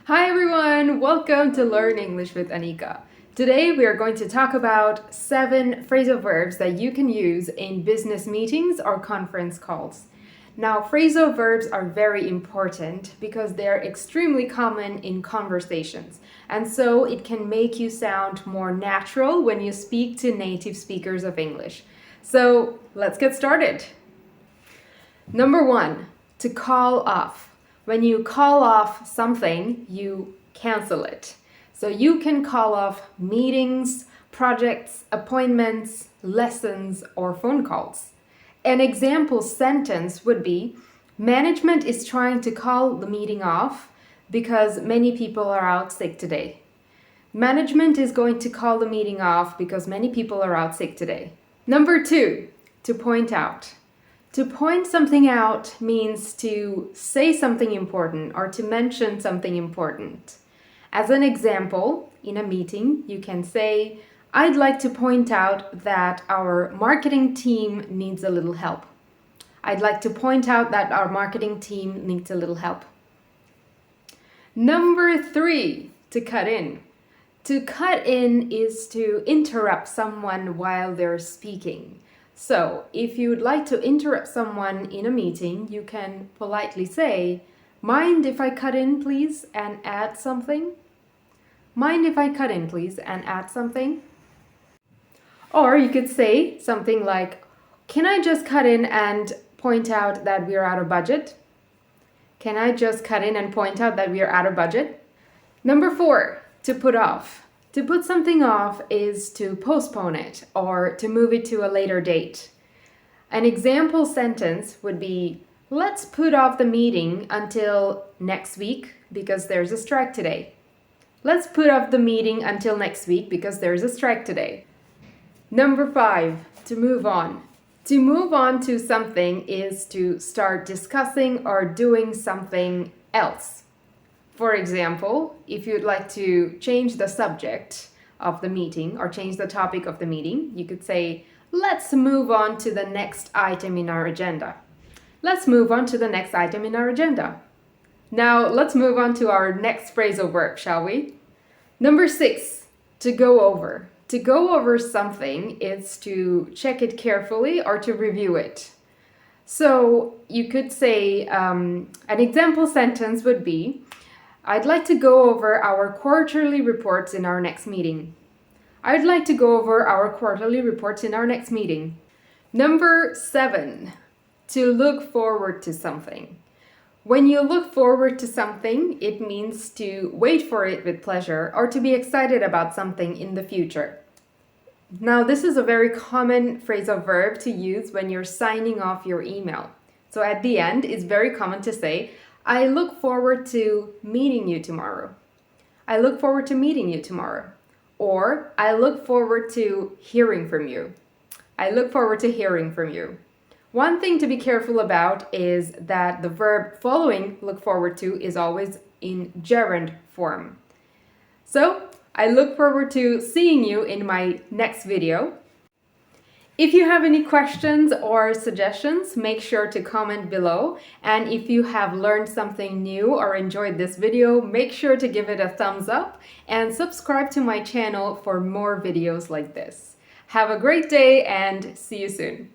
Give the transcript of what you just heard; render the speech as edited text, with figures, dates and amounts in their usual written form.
Hi everyone, welcome to Learn English with Anika. Today we are going to talk about 7 phrasal verbs that you can use in business meetings or conference calls. Now, phrasal verbs are very important because they're extremely common in conversations, and so it can make you sound more natural when you speak to native speakers of English. So let's get started. Number 1, to call off. When you call off something, you cancel it. So you can call off meetings, projects, appointments, lessons, or phone calls. An example sentence would be, management is trying to call the meeting off because many people are out sick today. Management is going to call the meeting off because many people are out sick today. Number 2, to point out. To point something out means to say something important or to mention something important. As an example, in a meeting, you can say, I'd like to point out that our marketing team needs a little help. I'd like to point out that our marketing team needs a little help. Number 3, to cut in. To cut in is to interrupt someone while they're speaking. So, if you'd like to interrupt someone in a meeting, you can politely say, mind if I cut in, please, and add something? Mind if I cut in, please, and add something? Or you could say something like, can I just cut in and point out that we're out of budget? Can I just cut in and point out that we're out of budget? Number 4, to put off. To put something off is to postpone it or to move it to a later date. An example sentence would be, let's put off the meeting until next week because there's a strike today. Let's put off the meeting until next week because there's a strike today. Number 5, to move on. To move on to something is to start discussing or doing something else. For example, if you'd like to change the subject of the meeting or change the topic of the meeting, you could say, let's move on to the next item in our agenda. Let's move on to the next item in our agenda. Now, let's move on to our next phrasal verb, shall we? Number 6, to go over. To go over something is to check it carefully or to review it. So you could say, an example sentence would be, I'd like to go over our quarterly reports in our next meeting. I'd like to go over our quarterly reports in our next meeting. Number 7, to look forward to something. When you look forward to something, it means to wait for it with pleasure or to be excited about something in the future. Now, this is a very common phrasal verb to use when you're signing off your email. So at the end, it's very common to say, I look forward to meeting you tomorrow. I look forward to meeting you tomorrow. Or, I look forward to hearing from you. I look forward to hearing from you. One thing to be careful about is that the verb following look forward to is always in gerund form. So, I look forward to seeing you in my next video. If you have any questions or suggestions, make sure to comment below. And if you have learned something new or enjoyed this video, make sure to give it a thumbs up and subscribe to my channel for more videos like this. Have a great day and see you soon.